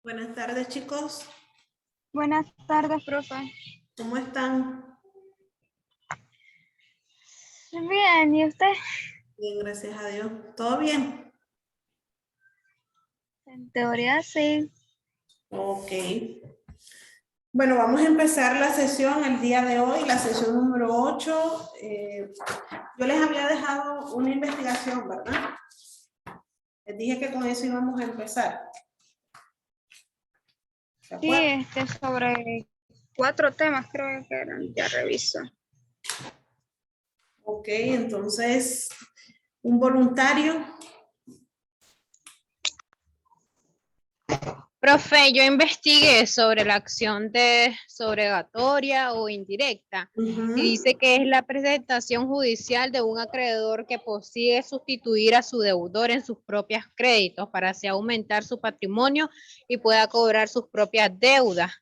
Buenas tardes, chicos. Buenas tardes, profe. ¿Cómo están? Bien, ¿y usted? Bien, gracias a Dios. ¿Todo bien? En teoría sí. Ok. Bueno, vamos a empezar la sesión el día de hoy, la sesión número 8. Yo les había dejado una investigación, ¿verdad? Les dije que con eso íbamos a empezar. ¿Se Sí, acuerdan? sobre 4 temas creo que eran, ya reviso. Ok, entonces, un voluntario. Profe, yo investigué sobre la acción de sobregatoria o indirecta y dice que es la presentación judicial de un acreedor que consigue sustituir a su deudor en sus propios créditos para así aumentar su patrimonio y pueda cobrar sus propias deudas.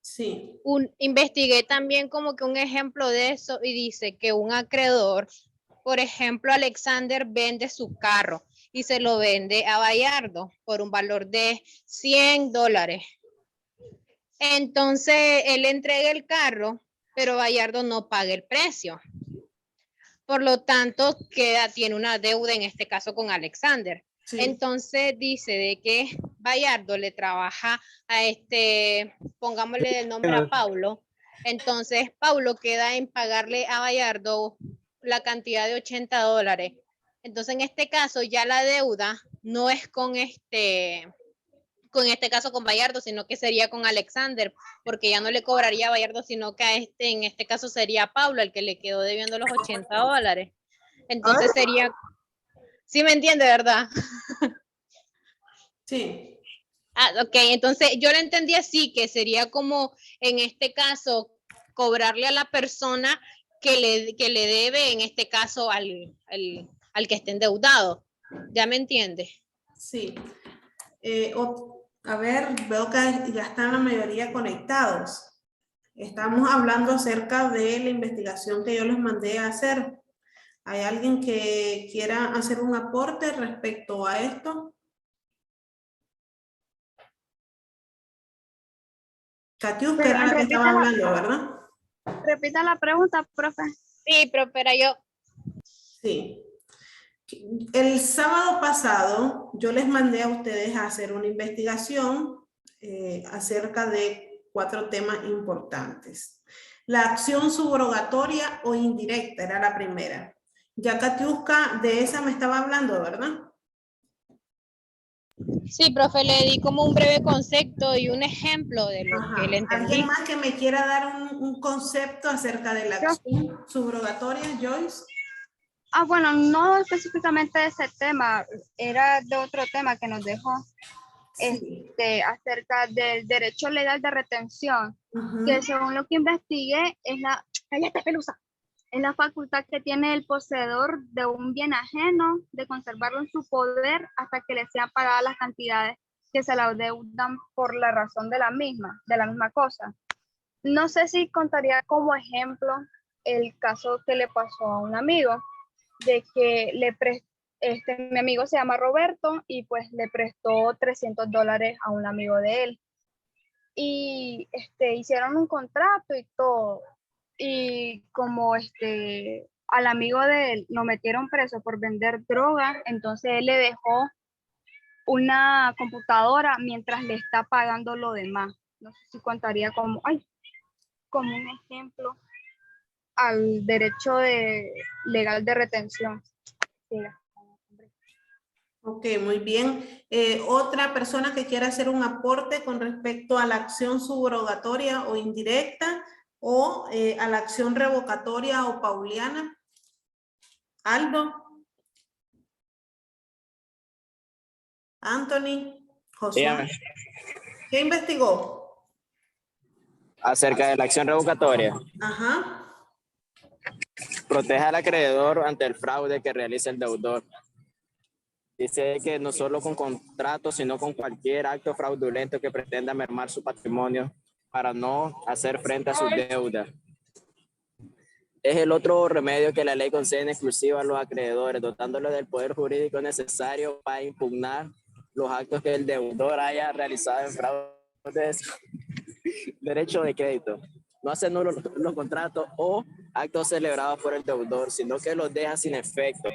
Sí. Investigué también como que un ejemplo de eso y dice que un acreedor, por ejemplo, Alexander vende su carro y se lo vende a Bayardo por un valor de $100. Entonces, él entrega el carro, pero Bayardo no paga el precio. Por lo tanto, tiene una deuda en este caso con Alexander. Sí. Entonces dice de que Bayardo le trabaja a pongámosle el nombre a Paulo. Entonces Paulo queda en pagarle a Bayardo la cantidad de $80. Entonces en este caso ya la deuda no es con este caso con Bayardo, sino que sería con Alexander, porque ya no le cobraría a Bayardo, sino que en este caso sería Pablo el que le quedó debiendo los $80. Entonces sería, ¿sí me entiende, verdad? Sí. Ok, entonces yo lo entendí así, que sería como en este caso cobrarle a la persona que le debe, en este caso al que esté endeudado. ¿Ya me entiende? Sí. A ver, veo que ya están la mayoría conectados. Estamos hablando acerca de la investigación que yo les mandé a hacer. ¿Hay alguien que quiera hacer un aporte respecto a esto? Katiuska era la que estaba hablando, ¿verdad? Repita la pregunta, profe. Sí, pero yo. Sí. El sábado pasado yo les mandé a ustedes a hacer una investigación acerca de 4 temas importantes. La acción subrogatoria o indirecta era la primera. Ya Katiuska de esa me estaba hablando, ¿verdad? Sí, profe, le di como un breve concepto y un ejemplo de lo que le entendí. ¿Alguien más que me quiera dar un concepto acerca de la acción subrogatoria, Joyce? Bueno, no específicamente de ese tema, era de otro tema que nos dejó, Sí. acerca del derecho legal de retención, que según lo que investigué es la... ¡Cállate, Pelusa! Es la facultad que tiene el poseedor de un bien ajeno de conservarlo en su poder hasta que le sean pagadas las cantidades que se le adeudan por la razón de la misma cosa. No sé si contaría como ejemplo el caso que le pasó a un amigo, de que mi amigo se llama Roberto y pues le prestó $300 a un amigo de él. Y hicieron un contrato y todo. Y como al amigo de él lo metieron preso por vender droga, entonces él le dejó una computadora mientras le está pagando lo demás. No sé si contaría como un ejemplo al derecho legal de retención. Sí. Ok, muy bien. Otra persona que quiera hacer un aporte con respecto a la acción subrogatoria o indirecta o a la acción revocatoria o pauliana. Aldo. Anthony. Josué. Dígame. ¿Qué investigó? Acerca de la acción revocatoria. Ajá. Protege al acreedor ante el fraude que realiza el deudor. Dice que no solo con contratos, sino con cualquier acto fraudulento que pretenda mermar su patrimonio para no hacer frente a sus deudas. Es el otro remedio que la ley concede en exclusiva a los acreedores, dotándolos del poder jurídico necesario para impugnar los actos que el deudor haya realizado en fraude de su derecho de crédito. No hace nulos los contratos o actos celebrados por el deudor, sino que los deja sin efecto.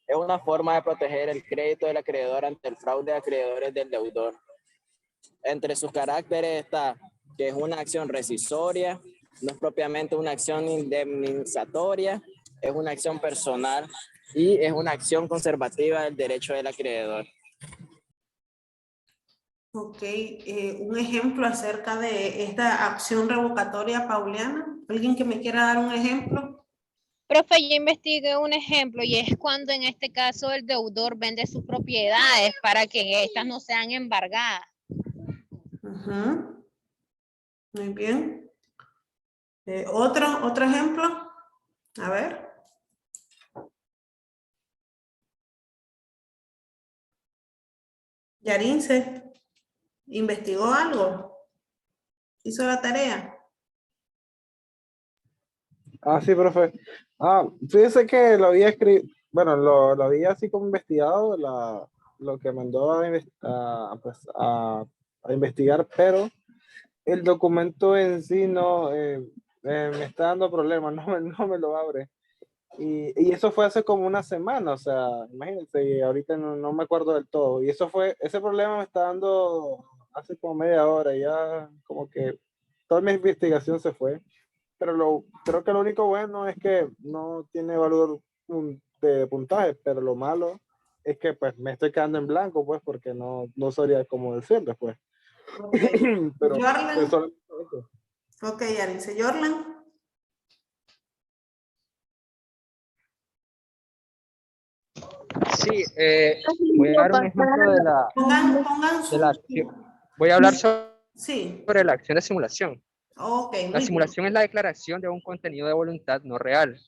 Es una forma de proteger el crédito del acreedor ante el fraude de acreedores del deudor. Entre sus caracteres está que es una acción rescissoria, no es propiamente una acción indemnizatoria, es una acción personal y es una acción conservativa del derecho del acreedor. Ok, un ejemplo acerca de esta acción revocatoria pauliana. ¿Alguien que me quiera dar un ejemplo? Profe, yo investigué un ejemplo y es cuando en este caso el deudor vende sus propiedades para que éstas no sean embargadas. Muy bien. ¿Otro ejemplo? A ver. Yarince, ¿investigó algo? ¿Hizo la tarea? Sí, profe. Fíjese que lo había escrito, bueno, lo había así como investigado, lo que mandó pues, a investigar, pero el documento en sí no me está dando problemas, no me lo abre. Y eso fue hace como una semana, o sea, imagínense, y ahorita no me acuerdo del todo. Y ese problema me está dando hace como media hora, y ya como que toda mi investigación se fue. Pero creo que lo único bueno es que no tiene valor de puntaje, pero lo malo es que pues me estoy quedando en blanco, pues, porque no sabría cómo decirles, pues. Okay. Pero Jorlan. pues, solo eso. Ok, Yarince. Jorlan. Sí, voy a dar un ejemplo de la acción. Voy a hablar sobre la acción de simulación. Okay, La simulación es la declaración de un contenido de voluntad no real,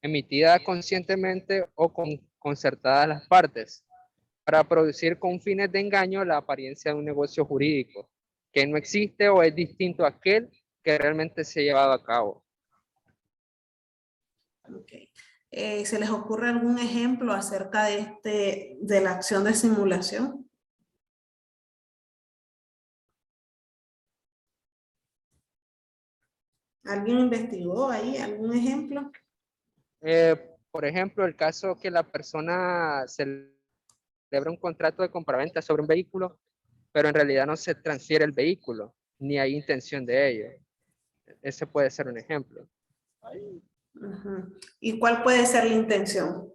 emitida conscientemente o con concertadas las partes, para producir con fines de engaño la apariencia de un negocio jurídico, que no existe o es distinto a aquel que realmente se ha llevado a cabo. Okay. ¿Se les ocurre algún ejemplo acerca de la acción de simulación? ¿Alguien investigó ahí algún ejemplo? Por ejemplo, el caso que la persona celebra un contrato de compraventa sobre un vehículo, pero en realidad no se transfiere el vehículo, ni hay intención de ello. Ese puede ser un ejemplo. ¿Y cuál puede ser la intención?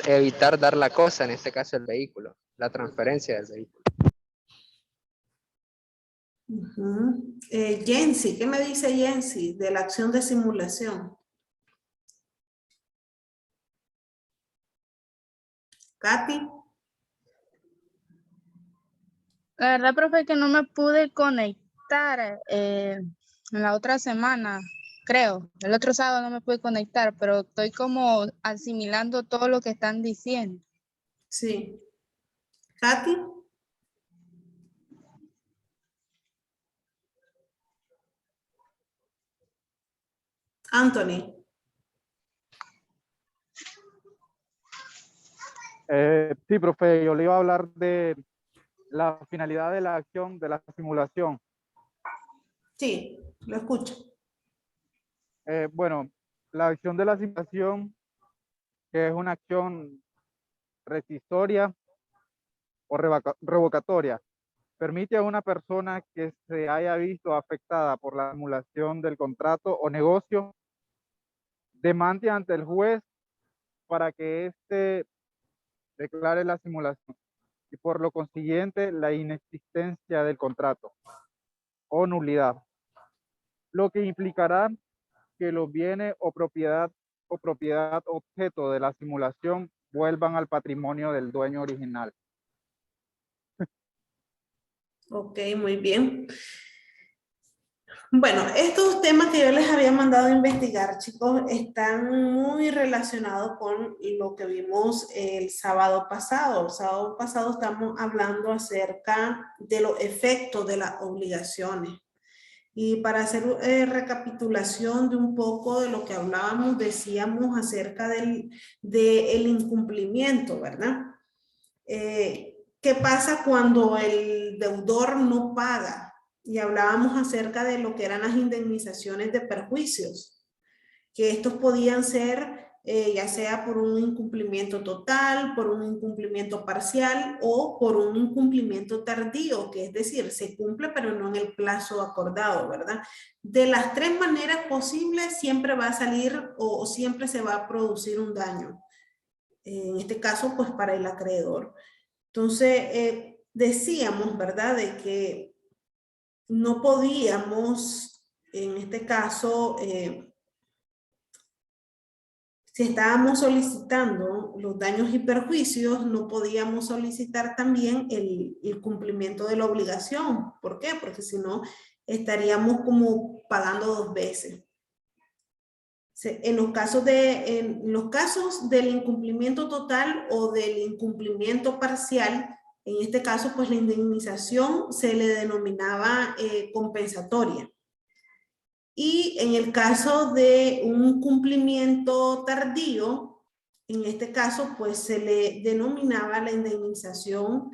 Evitar dar la cosa, en este caso el vehículo, la transferencia del vehículo. Jensi, ¿qué me dice Jensi de la acción de simulación? Katy. La verdad, profe, que no me pude conectar la otra semana, creo. El otro sábado no me pude conectar, pero estoy como asimilando todo lo que están diciendo. Sí. Katy. Anthony. Sí, profe, yo le iba a hablar de la finalidad de la acción de la simulación. Sí, lo escucho. Bueno, la acción de la simulación, que es una acción rescissoria o revocatoria, permite a una persona que se haya visto afectada por la simulación del contrato o negocio demande ante el juez para que éste declare la simulación y por lo consiguiente la inexistencia del contrato o nulidad, lo que implicará que los bienes o propiedad objeto de la simulación vuelvan al patrimonio del dueño original. Ok, muy bien. Bueno, estos temas que yo les había mandado a investigar, chicos, están muy relacionados con lo que vimos el sábado pasado. El sábado pasado estamos hablando acerca de los efectos de las obligaciones. Y para hacer recapitulación de un poco de lo que hablábamos, decíamos acerca del incumplimiento, ¿verdad? ¿Qué pasa cuando el deudor no paga? Y hablábamos acerca de lo que eran las indemnizaciones de perjuicios, que estos podían ser ya sea por un incumplimiento total, por un incumplimiento parcial o por un incumplimiento tardío, que es decir, se cumple pero no en el plazo acordado, ¿verdad? De las tres maneras posibles siempre va a salir o siempre se va a producir un daño. En este caso, pues para el acreedor. Entonces, decíamos, ¿verdad? De que no podíamos, en este caso, si estábamos solicitando los daños y perjuicios, no podíamos solicitar también el cumplimiento de la obligación. ¿Por qué? Porque si no, estaríamos como pagando dos veces. En los casos del incumplimiento total o del incumplimiento parcial, en este caso, pues la indemnización se le denominaba compensatoria. Y en el caso de un cumplimiento tardío, en este caso, pues se le denominaba la indemnización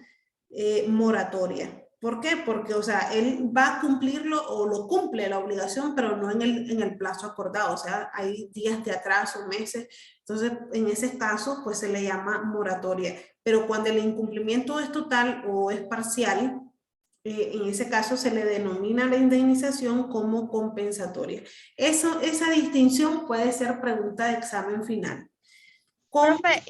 moratoria. ¿Por qué? Porque, o sea, él va a cumplirlo o lo cumple la obligación, pero no en el plazo acordado. O sea, hay días de atraso, meses. Entonces, en ese caso, pues se le llama moratoria. Pero cuando el incumplimiento es total o es parcial, en ese caso se le denomina la indemnización como compensatoria. Esa distinción puede ser pregunta de examen final. Profe,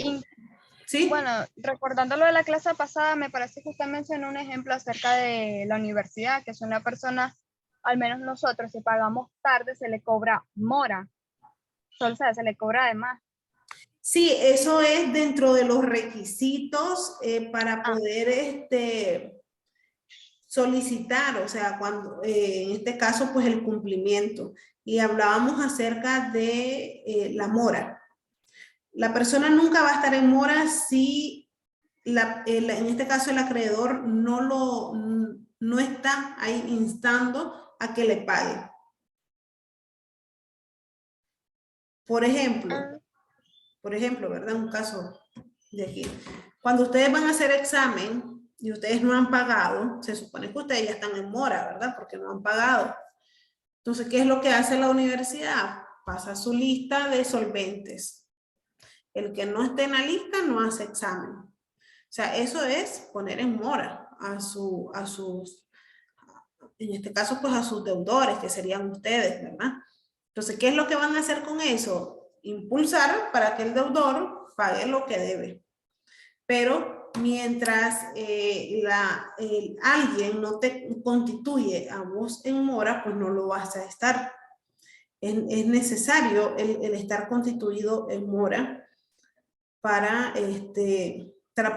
¿sí? Bueno, recordando lo de la clase pasada, me parece que usted mencionó un ejemplo acerca de la universidad, que si una persona, al menos nosotros, si pagamos tarde, se le cobra mora. O sea, se le cobra de más. Sí, eso es dentro de los requisitos para poder solicitar, o sea, cuando en este caso, pues el cumplimiento. Y hablábamos acerca de la mora. La persona nunca va a estar en mora si, en este caso, el acreedor no está ahí instando a que le pague. Por ejemplo, ¿verdad? Un caso de aquí. Cuando ustedes van a hacer examen y ustedes no han pagado, se supone que ustedes ya están en mora, ¿verdad? Porque no han pagado. Entonces, ¿qué es lo que hace la universidad? Pasa su lista de solventes. El que no esté en la lista no hace examen. O sea, eso es poner en mora a sus, en este caso, pues a sus deudores, que serían ustedes, ¿verdad? Entonces, ¿qué es lo que van a hacer con eso? Impulsar para que el deudor pague lo que debe. Pero mientras alguien no te constituye a vos en mora, pues no lo vas a estar. Es necesario el estar constituido en mora para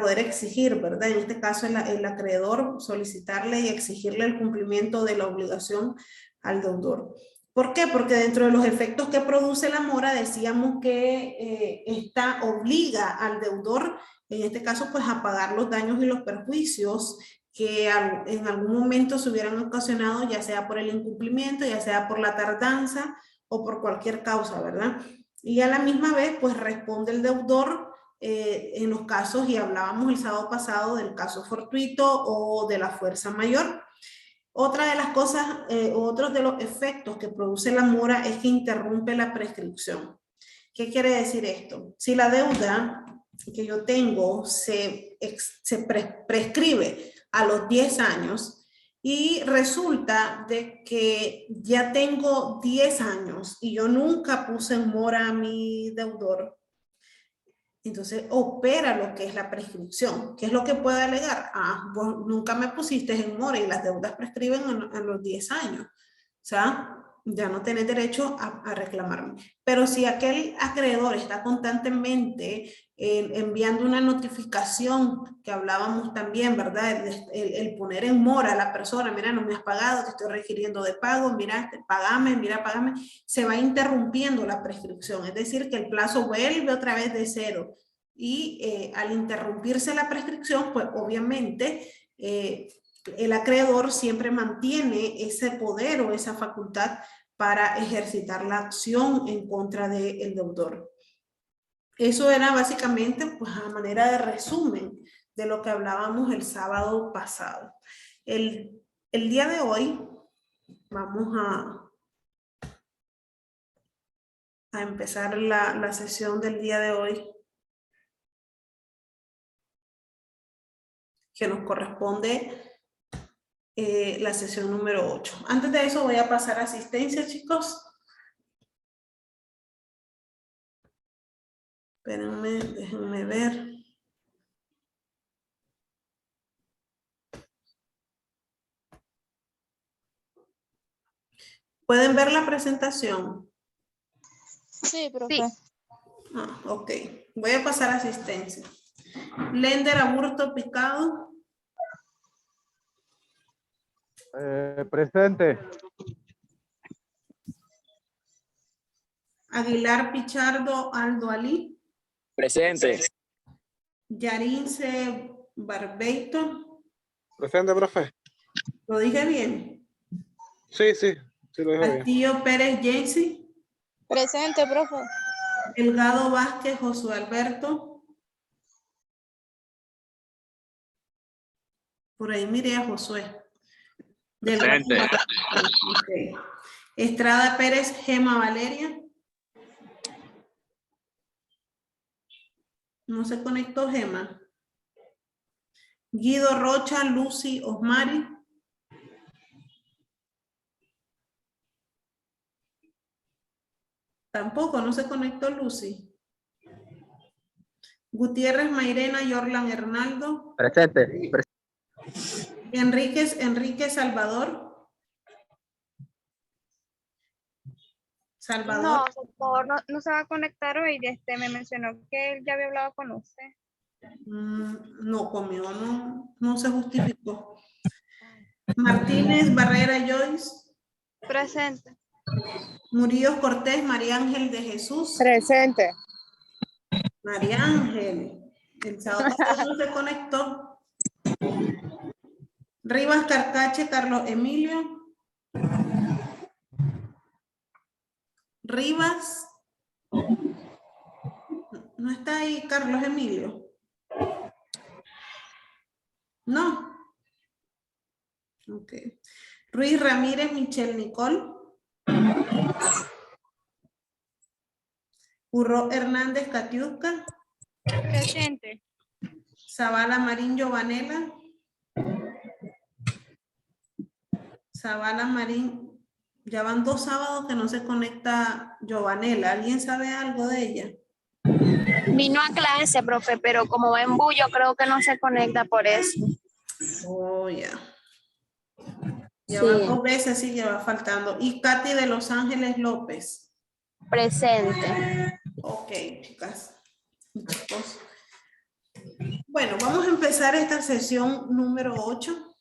poder exigir, ¿verdad? En este caso, el acreedor solicitarle y exigirle el cumplimiento de la obligación al deudor. ¿Por qué? Porque dentro de los efectos que produce la mora, decíamos que esta obliga al deudor, en este caso, pues a pagar los daños y los perjuicios que en algún momento se hubieran ocasionado, ya sea por el incumplimiento, ya sea por la tardanza o por cualquier causa, ¿verdad? Y a la misma vez, pues responde el deudor en los casos, y hablábamos el sábado pasado del caso fortuito o de la fuerza mayor. Otra de las cosas, otros de los efectos que produce la mora es que interrumpe la prescripción. ¿Qué quiere decir esto? Si la deuda que yo tengo se prescribe a los 10 años y resulta de que ya tengo 10 años y yo nunca puse en mora a mi deudor, entonces opera lo que es la prescripción. ¿Qué es lo que puede alegar? Vos nunca me pusiste en mora y las deudas prescriben a los 10 años. O sea, ya no tenés derecho a reclamarme. Pero si aquel acreedor está constantemente enviando una notificación, que hablábamos también, ¿verdad? El poner en mora a la persona, mira, no me has pagado, te estoy requiriendo de pago, mira, págame, se va interrumpiendo la prescripción. Es decir, que el plazo vuelve otra vez de cero. Y al interrumpirse la prescripción, pues obviamente el acreedor siempre mantiene ese poder o esa facultad para ejercitar la acción en contra del deudor. Eso era básicamente pues, a manera de resumen de lo que hablábamos el sábado pasado. El día de hoy vamos a empezar la sesión del día de hoy, que nos corresponde la sesión número 8. Antes de eso voy a pasar a asistencia, chicos. Espérenme, déjenme ver. ¿Pueden ver la presentación? Sí, profe. Sí. Ah, ok. Voy a pasar a asistencia. Lender Aburto Picado. Presente. Aguilar Pichardo Aldo Ali. Presente. Yarince Barbeito. Presente, profe. ¿Lo dije bien? Sí, lo dije bien. Castillo Pérez Jensi. Presente, profe. Delgado Vázquez Josué Alberto. Por ahí miré a Josué. Presente. Okay. Estrada Pérez Gema Valeria. No se conectó Gema. Guido Rocha Lucy Osmari. Tampoco, no se conectó Lucy. Gutiérrez Mairena Yorlan Hernaldo. Presente. Enrique Salvador. Salvador. No se va a conectar hoy. Me mencionó que él ya había hablado con usted. No, conmigo no se justificó. Martínez Barrera Joyce. Presente. Murillo Cortés María Ángel de Jesús. Presente. María Ángel. El sábado pasado no se conectó. Rivas Carcache Carlos Emilio. Rivas. ¿No está ahí Carlos Emilio? No. Ok. Ruiz Ramírez Michelle Nicole. Urro Hernández Catiusca. Presente. Zavala Marín Giovanela. Zavala Marín. Ya van 2 sábados que no se conecta Giovanela. ¿Alguien sabe algo de ella? Vino a clase, profe, pero como va en bullo, creo que no se conecta por eso. Oh, ya. Ya Sí. van 2 veces, sí, ya va faltando. Y Katy de Los Ángeles López. Presente. Ok, chicas. Chicos. Bueno, vamos a empezar esta sesión número 8.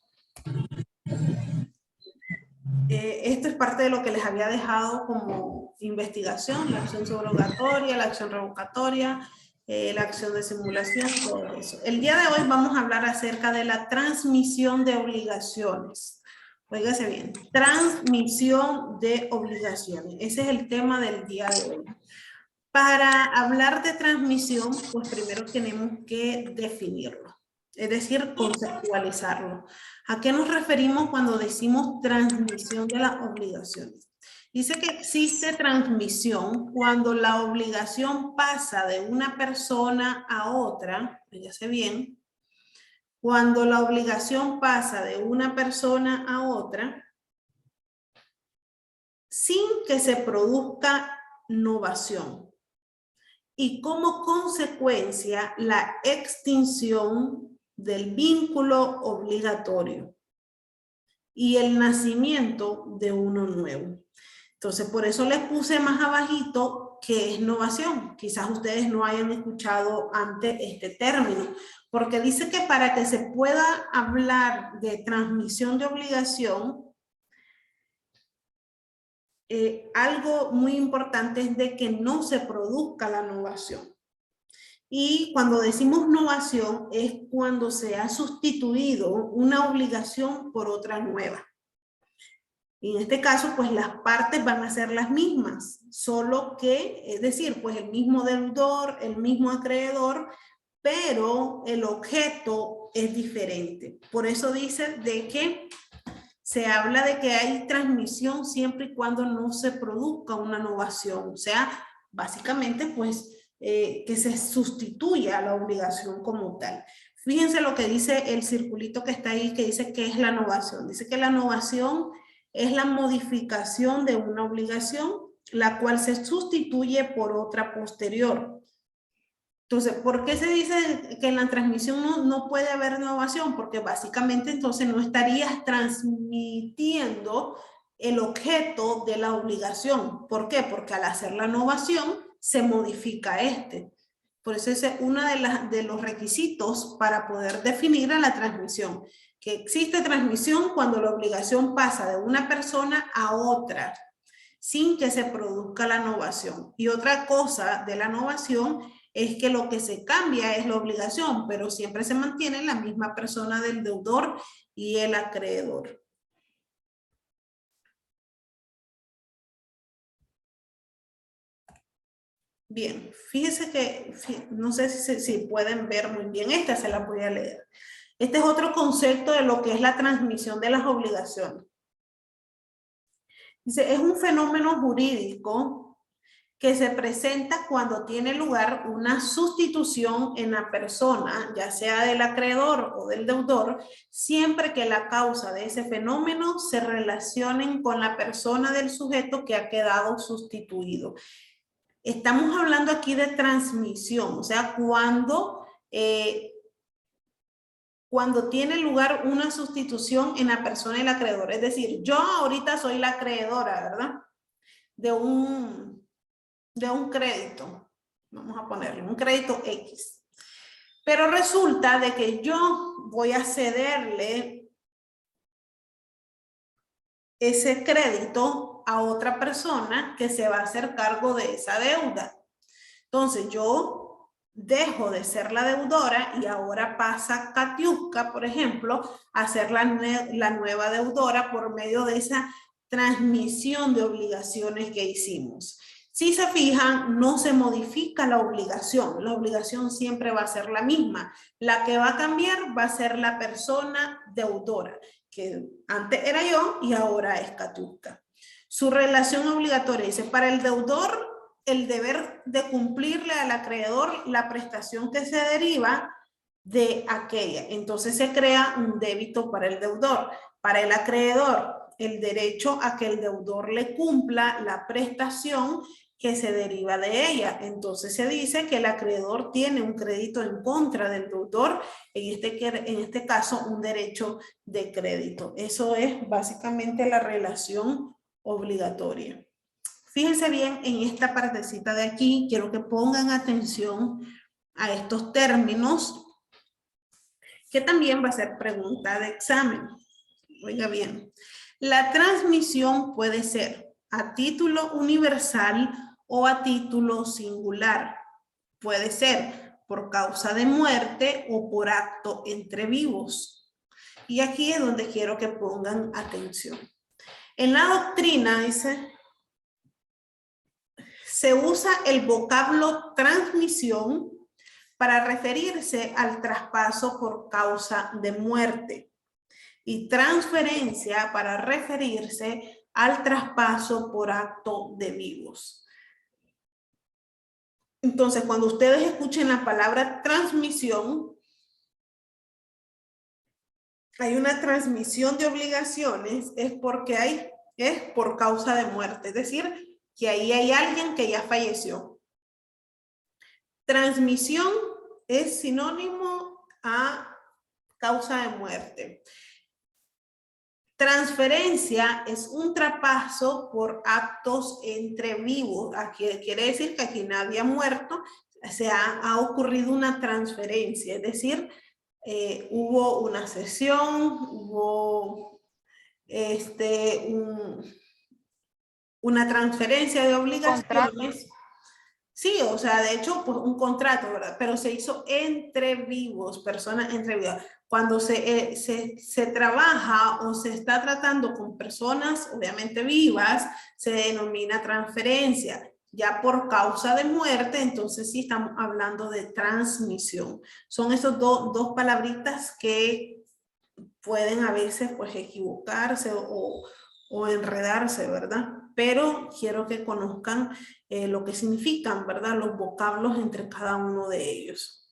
Esto es parte de lo que les había dejado como investigación, la acción subrogatoria, la acción revocatoria, la acción de simulación, todo eso. El día de hoy vamos a hablar acerca de la transmisión de obligaciones. Óigase bien, transmisión de obligaciones. Ese es el tema del día de hoy. Para hablar de transmisión, pues primero tenemos que definirlo. Es decir, conceptualizarlo. ¿A qué nos referimos cuando decimos transmisión de las obligaciones? Dice que existe transmisión cuando la obligación pasa de una persona a otra, fíjese bien, cuando la obligación pasa de una persona a otra sin que se produzca novación y como consecuencia la extinción del vínculo obligatorio y el nacimiento de uno nuevo. Entonces, por eso les puse más abajito qué es novación. Quizás ustedes no hayan escuchado antes este término, porque dice que para que se pueda hablar de transmisión de obligación, algo muy importante es de que no se produzca la novación. Y cuando decimos novación es cuando se ha sustituido una obligación por otra nueva. Y en este caso, pues las partes van a ser las mismas, solo que, es decir, pues el mismo deudor, el mismo acreedor, pero el objeto es diferente. Por eso dice de que se habla de que hay transmisión siempre y cuando no se produzca una novación. O sea, básicamente, pues, que se sustituya la obligación como tal. Fíjense lo que dice el circulito que está ahí, que dice que es la novación. Dice que la novación es la modificación de una obligación, la cual se sustituye por otra posterior. Entonces, ¿por qué se dice que en la transmisión no puede haber novación? Porque básicamente entonces no estarías transmitiendo el objeto de la obligación. ¿Por qué? Porque al hacer la novación se modifica este. Por eso ese es uno de los requisitos para poder definir a la transmisión. Que existe transmisión cuando la obligación pasa de una persona a otra sin que se produzca la novación. Y otra cosa de la novación es que lo que se cambia es la obligación, pero siempre se mantiene la misma persona del deudor y el acreedor. Bien, fíjense que, no sé si pueden ver muy bien, esta se la voy a leer. Este es otro concepto de lo que es la transmisión de las obligaciones. Dice, es un fenómeno jurídico que se presenta cuando tiene lugar una sustitución en la persona, ya sea del acreedor o del deudor, siempre que la causa de ese fenómeno se relacionen con la persona del sujeto que ha quedado sustituido. Estamos hablando aquí de transmisión, o sea, cuando tiene lugar una sustitución en la persona del acreedor. Es decir, yo ahorita soy la acreedora, ¿verdad? De un crédito. Vamos a ponerle un crédito X. Pero resulta de que yo voy a cederle ese crédito a otra persona que se va a hacer cargo de esa deuda. Entonces yo dejo de ser la deudora y ahora pasa Katiuska, por ejemplo, a ser la nueva deudora por medio de esa transmisión de obligaciones que hicimos. Si se fijan, no se modifica la obligación siempre va a ser la misma. La que va a cambiar va a ser la persona deudora, que antes era yo y ahora es Katiuska. Su relación obligatoria dice, para el deudor, el deber de cumplirle al acreedor la prestación que se deriva de aquella. Entonces se crea un débito para el deudor. Para el acreedor, el derecho a que el deudor le cumpla la prestación que se deriva de ella. Entonces se dice que el acreedor tiene un crédito en contra del deudor, en este caso un derecho de crédito. Eso es básicamente la relación obligatoria. Fíjense bien en esta partecita de aquí, quiero que pongan atención a estos términos, que también va a ser pregunta de examen. Oiga bien, la transmisión puede ser a título universal o a título singular. Puede ser por causa de muerte o por acto entre vivos. Y aquí es donde quiero que pongan atención. En la doctrina dice, se usa el vocablo transmisión para referirse al traspaso por causa de muerte y transferencia para referirse al traspaso por acto de vivos. Entonces, cuando ustedes escuchen la palabra transmisión, hay una transmisión de obligaciones, es porque es por causa de muerte, es decir, que ahí hay alguien que ya falleció. Transmisión es sinónimo a causa de muerte. Transferencia es un traspaso por actos entre vivos. Aquí quiere decir que aquí nadie ha muerto, ha ocurrido una transferencia, es decir, hubo una cesión, hubo una transferencia de obligaciones. Sí, o sea, de hecho, pues un contrato, ¿verdad? Pero se hizo entre vivos, personas entre vivos. Cuando se trabaja o se está tratando con personas, obviamente vivas, se denomina transferencia. Ya por causa de muerte, entonces sí estamos hablando de transmisión. Son esos dos palabritas que pueden a veces pues equivocarse o enredarse, ¿verdad? Pero quiero que conozcan lo que significan, ¿verdad? Los vocablos entre cada uno de ellos.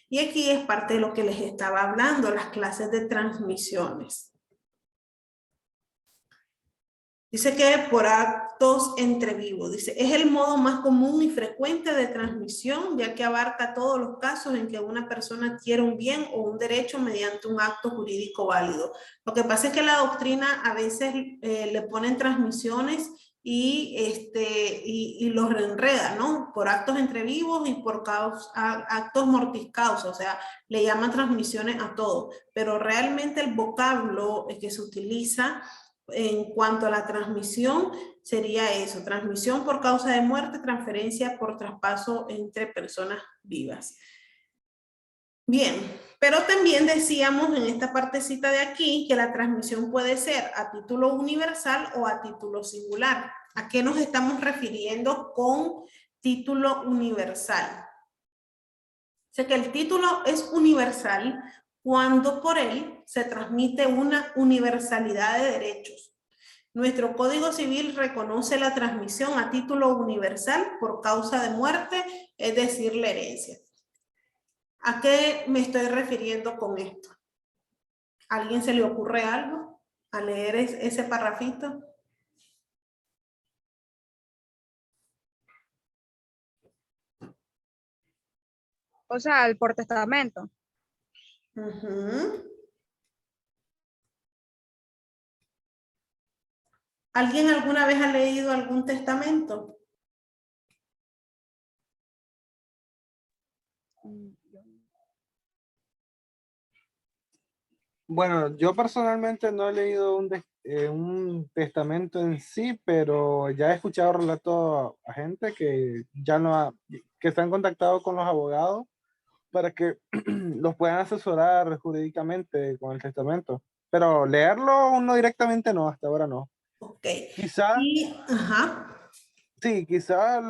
Y aquí es parte de lo que les estaba hablando, las clases de transmisiones. Dice que por actos entre vivos. Dice, es el modo más común y frecuente de transmisión, ya que abarca todos los casos en que una persona adquiere un bien o un derecho mediante un acto jurídico válido. Lo que pasa es que la doctrina a veces le ponen transmisiones y los enreda, ¿no? Por actos entre vivos y por actos mortis causa, o sea, le llaman transmisiones a todo. Pero realmente el vocablo que se utiliza en cuanto a la transmisión, sería eso, transmisión por causa de muerte, transferencia por traspaso entre personas vivas. Bien, pero también decíamos en esta partecita de aquí que la transmisión puede ser a título universal o a título singular. ¿A qué nos estamos refiriendo con título universal? Sé que el título es universal cuando por él se transmite una universalidad de derechos. Nuestro Código Civil reconoce la transmisión a título universal por causa de muerte, es decir, la herencia. ¿A qué me estoy refiriendo con esto? ¿A alguien se le ocurre algo al leer ese parrafito? O sea, el por testamento. ¿Alguien alguna vez ha leído algún testamento? Bueno, yo personalmente no he leído un testamento en sí, pero ya he escuchado relatos a gente que ya que se han contactado con los abogados para que los puedan asesorar jurídicamente con el testamento. Pero leerlo uno directamente no, hasta ahora no. Ok. Quizá, Ajá. sí, quizá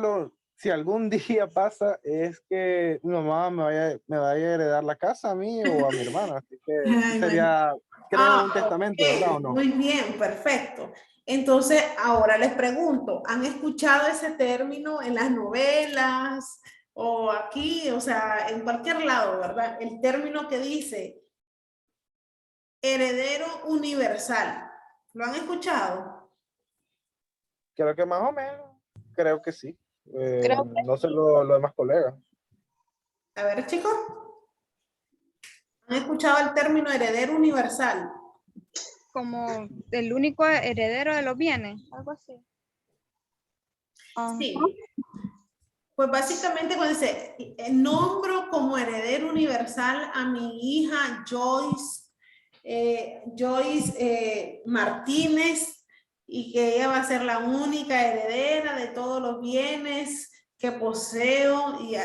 si algún día pasa es que mi mamá me vaya a heredar la casa a mí o a mi hermana. Así que sí sería, creo, un testamento, ¿verdad o no? Muy bien, perfecto. Entonces, ahora les pregunto, ¿han escuchado ese término en las novelas o aquí, o sea, en cualquier lado, ¿verdad? El término que dice heredero universal. ¿Lo han escuchado? Creo que más o menos, creo que sí. Creo que No sé los demás colegas. A ver, chicos. ¿Han escuchado el término heredero universal? Como el único heredero de los bienes, algo así. Sí. Pues básicamente cuando dice, nombro como heredero universal a mi hija Joyce Martínez, y que ella va a ser la única heredera de todos los bienes que poseo, y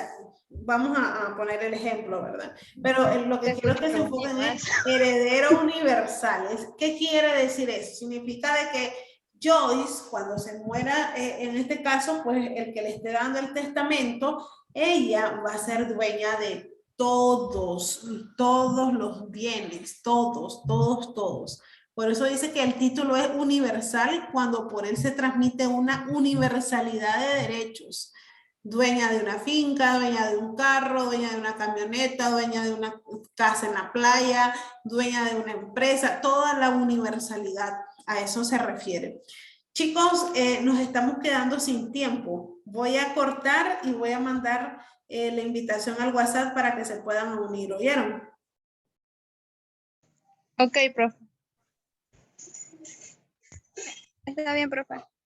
vamos a poner el ejemplo, ¿verdad? Pero lo que quiero que se enfoquen es heredero universal. ¿Qué quiere decir eso? Significa de que Joyce, cuando se muera, en este caso, pues el que le esté dando el testamento, ella va a ser dueña de todos los bienes, todos. Por eso dice que el título es universal cuando por él se transmite una universalidad de derechos. Dueña de una finca, dueña de un carro, dueña de una camioneta, dueña de una casa en la playa, dueña de una empresa, toda la universalidad. A eso se refiere. Chicos, nos estamos quedando sin tiempo. Voy a cortar y voy a mandar la invitación al WhatsApp para que se puedan unir. ¿Oyeron? Ok, profe. Está bien, profe.